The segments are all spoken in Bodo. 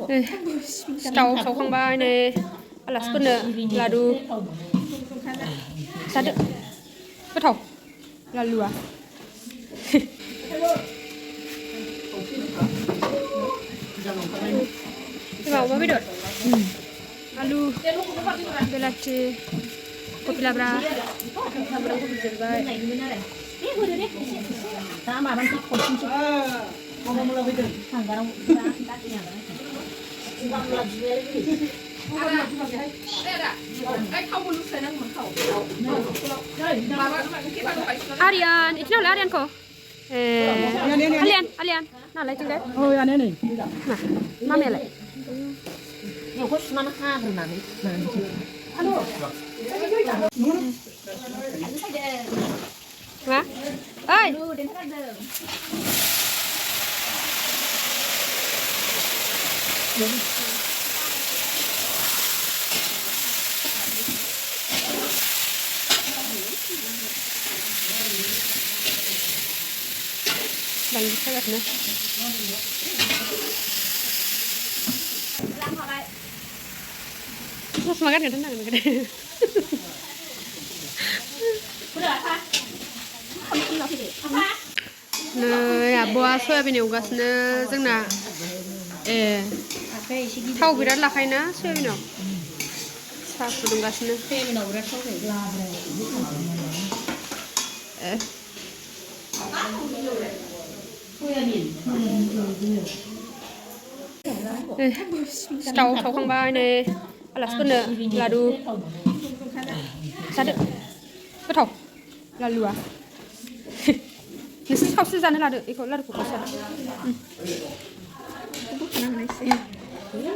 Stau saवखांबाय नै आलासिफोरनो लादु जादो गोथाव लालुआ जोंहा अमा बेदर आलु बेलाथि कफि लाब्रा सामब्राम गुफुर जिरबाय दा माबानिफ्राय खरसिनसो माबा फैदों हांगाराव Aryan, itu nalar Aryan ko? Alian, nalar tinggal. Oh, ya nih. Nah, mami lagi. Ya, kok cuma nak hadir nanti. Halo. Hah? Oi. Banyak sangat nih. Terus makan nggak tenang makan. Ya buah soyabean एवगासिनो जोंना थाव बिराद लाखायोना सोयाबेनाव साहा फुदुंगासिनो सोयाबेनाव बिराद थाव Stau saवखांबाय नै आलासिफोरनो लादु जादो गोथाव लालुआ नोंसोर सावसो जानो लादो बेखौ लादुखौ खावसे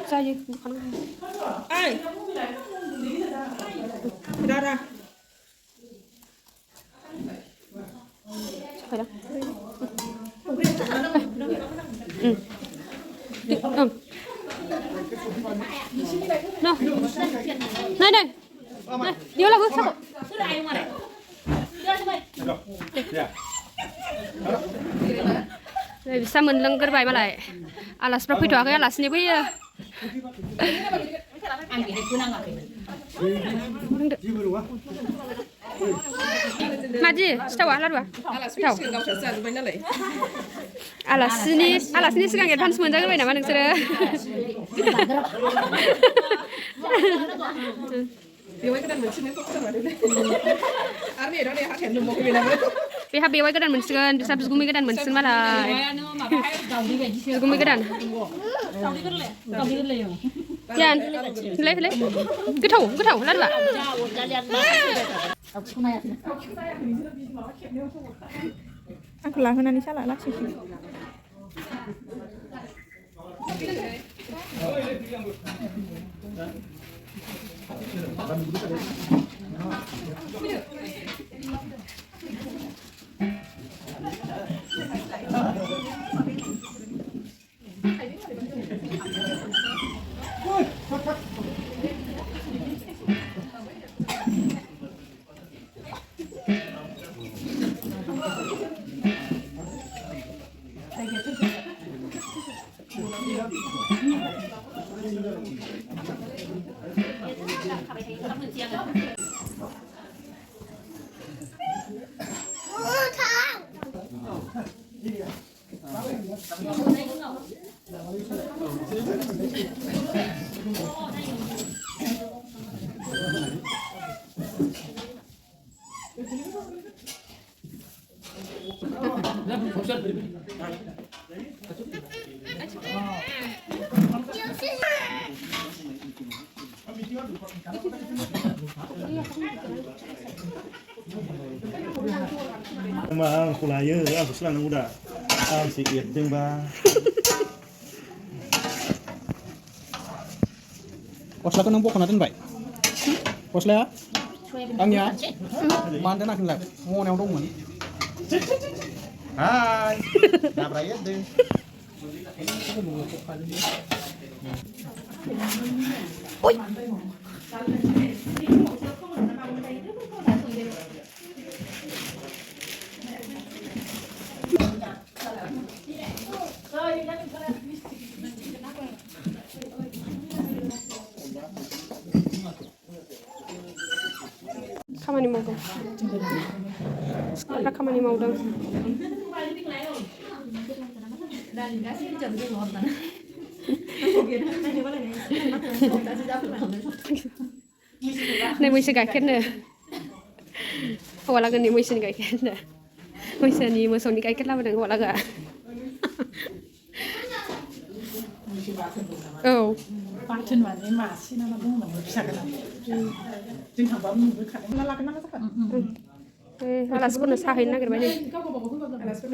जायो बुखानांगौ ओइ दादा साफायदां No. Này. Điếu là bước sao? Đây bisa menlengker baik malai. Alas berapa itu aku alas ni boleh. Maji, setahu lah dua. Setahu. Alas ni sekarang advance menjaga baik nama nengser. Beha bewai kedan mensikan, bisa bisgumi kedan mensin malah. Bisgumi kedan. Yan, le. Getau, lah dua. Aku lah nanti salah lah sih. Mà khổ lại nhớ ăn sữa nó đã ăn xịt yết đừng ba. Pos lah kan nampak kena tenbai. Pos lah. Angnya. Mantan nak lek. Mau neo dong mun. Hai. Đạp lại yết đi. Ôi. खामानि मावदों सिख्लाफ्रा खामानि मावदों नै मैसो गाइखेरनो हौवा लागोनि मैसोनि गाइखेरनो मैसोनि मोसौनि गाइखेर लाबोदों हौवा लागोआ औ बाथोन माने मासे नामा दंमोन फिसा गोनां जों थांबाबो नुबोखादों लागोन नामा जाखो आलासिफोरनो साहैनो नागिरबाय नै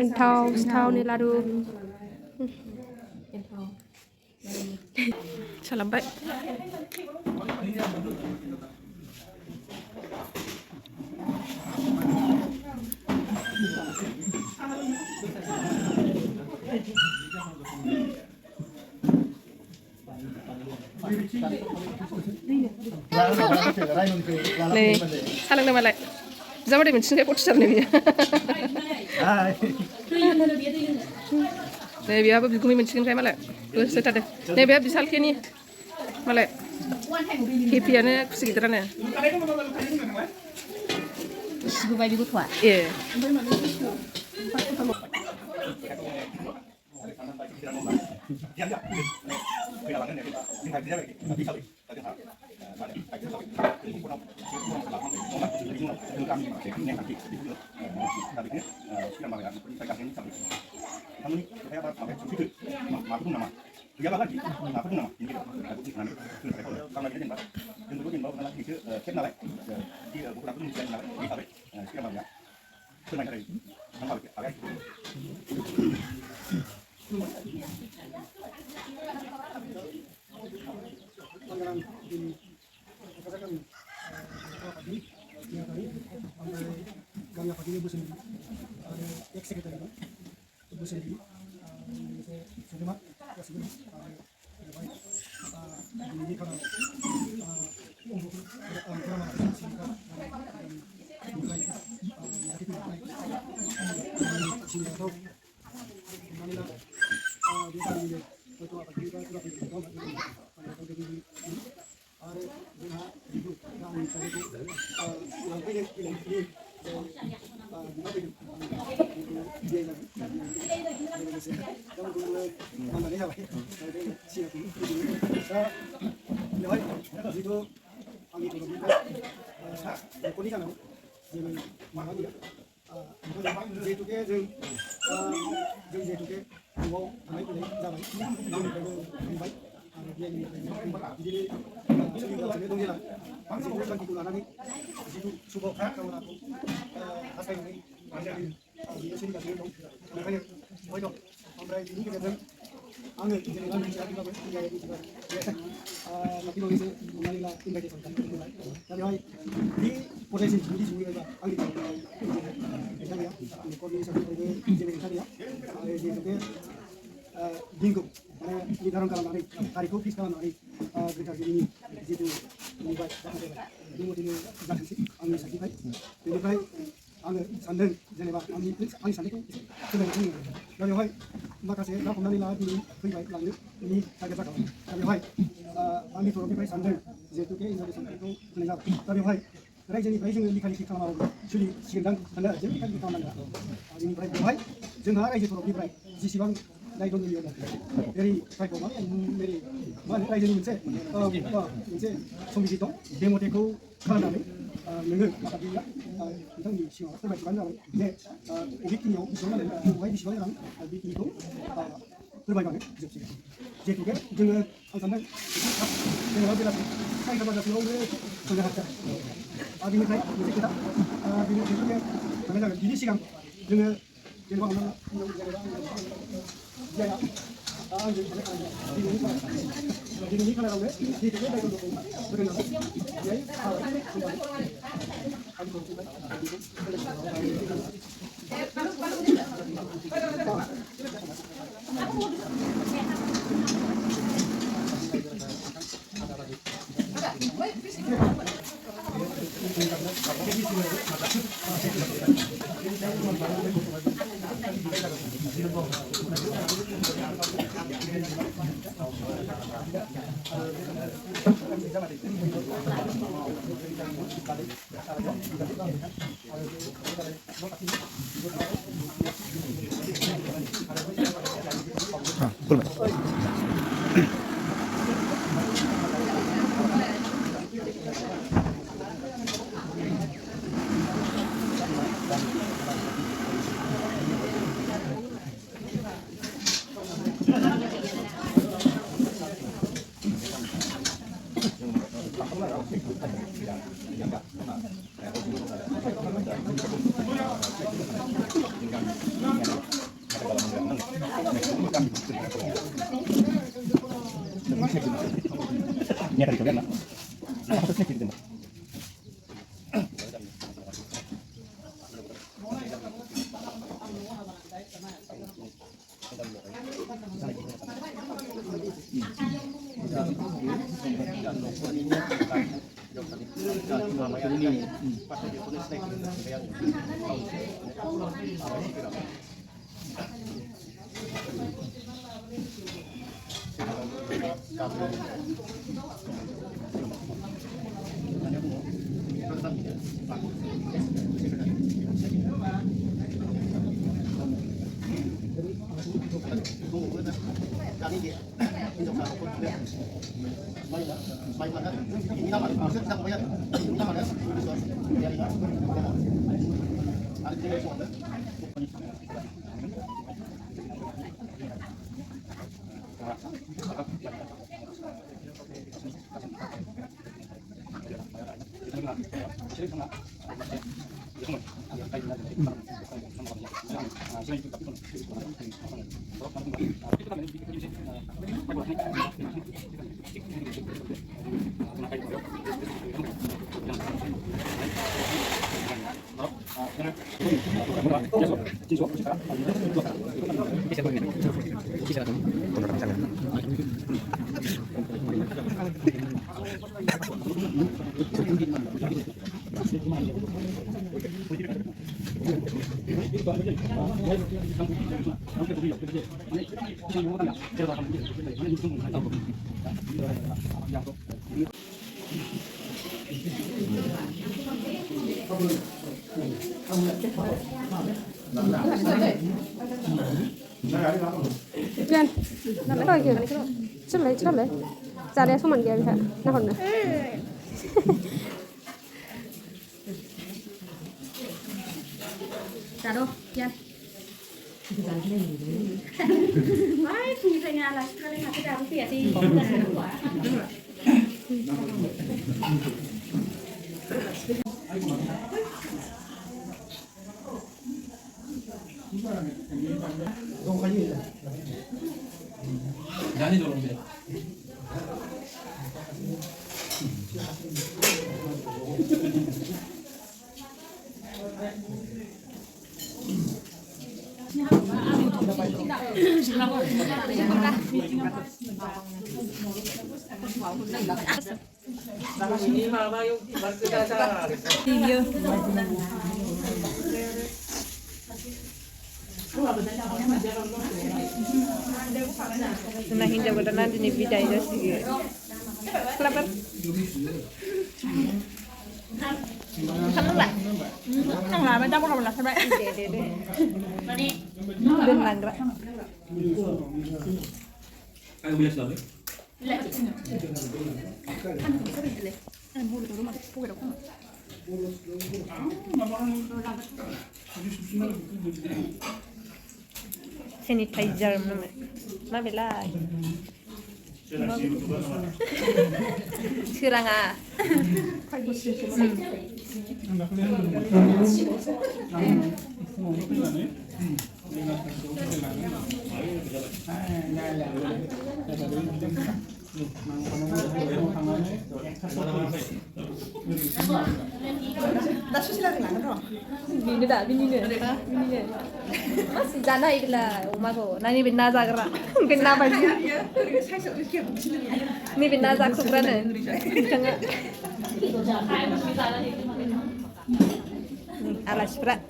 एन्थाव सिथावनि लारु सोलाबबाय नै सा लोंनो मालाय जाबाथाय मोनसिनखाय फथि जाबनाय बियो नै बेहाबो बिगुमै मोनसिगोनखाय मालाय गोसोथारदों नै बेहा बिसालखेनि मालाय हेपियानो खुसि गिदिरानो सिगुबाय बे गथ'आ ए दिनखौ माने निर्धारण खालामनानै तारिखखौ फिक्स खालामनानै गोथार जुलिनि जितु नुबाय जाखांबाय बे मथेनो जाथोंसै आंनि साइडनिफ्राय बेनिफ्राय आङो सानदों जेनेबा आंनि साननायखौ फोरमायनानै होनो दा बेवहाय माखासे दा हमनानै ला दिनै फैबाय लांनो बिनि टारगेट जाखाबाय दा बेवहाय आंनि तरफनिफ्राय सानदों जिहेतुके इनभाइटेसनखौ होनाय जाबाय दा बेवहाय रायजोनिफ्राय जोङो लिखालिखि खालामाबो सोलिसिगोनदां सानो आरो जों लिखालिखि खालामनांगोन बेनिफ्राय बेवहाय जोंहा रायजो तरफनिफ्राय जेसेबां दायित्व नुयो मेरी रायखौ मा होनो रायजोनि मोनसे समिति दं बे मथेखौ खालामनानै नोङो माखासेया नोंथांनि सिगाङाव फोरमायथिबानो जाबाय जे बबेखिनियाव बेसेबां नांगोन बबेहाय बेसेबां रां बेखिनिखौ फोरमायबानो जोबसिगोन जिहेतुके जोङो आं सानदों जेनेबा बेलासि 5टा बाजारसोआवनो थांनो हागोन आरो बेनिफ्राय मोनसे खोथा बेनि जिहेतुके थांनाय जागोन बिनि सिगां जोङो जेनेबा जाया आंजों दिनैनि खालारावनो जिहेतुके दायित्व फोरोंनानै बेहाय Ini akan dicoba, Pak. Apa snack gitu, Pak? Yan, nakita ko yun. Sule. Cari aku mandi bisa. Nah, kon. Caro, yan. Mai, punya saya lah. Sekali nak kita harus ya sih. Jangan dorong dia. Nah, hinja berenang di bida itu sih. Kenapa? Nang lah, macam apa lah sampai. Berenang gerak. Kamu biasa lagi? Sanitizer mana bela. Sirang ah. Bini dah, bini ni. Masih jana ikla, umah ko. Nani bina zagra, bina baju. Ni bina zag sukran eh. Tengah. Alas berat.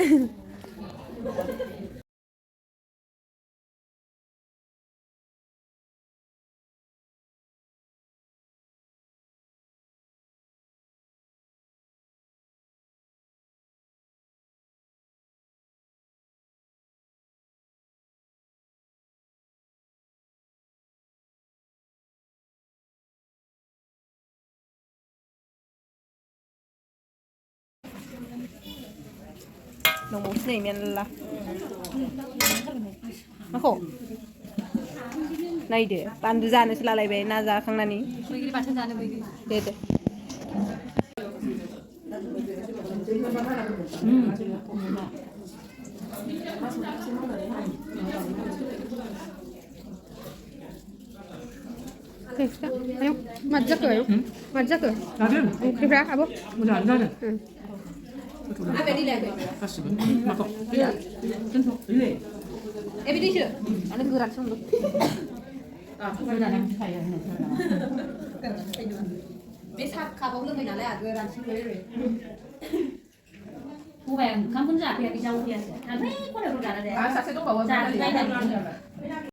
너무 스네이면 라. 마코. 나이데 반두자는 슬라라이베 나자 강나니. 보이기 맞춰 자는 보이기. 네네. Oke, sudah. Ayo, majak ke, ayo. Majak ke. 나는 Oke, berapa, Abu? 오늘 안 가는. Apa ni dah? 갔어. 막어. 전통. 네. Every day. Ada gerak sungguh. Biết sao khá bóng lưng mình là đưa ra xin với rồi. Cô về khám phun giả thì đi trong kia. Ăn hết có được rồi cả là để. 아 사세도 먹어. Dạ, đây là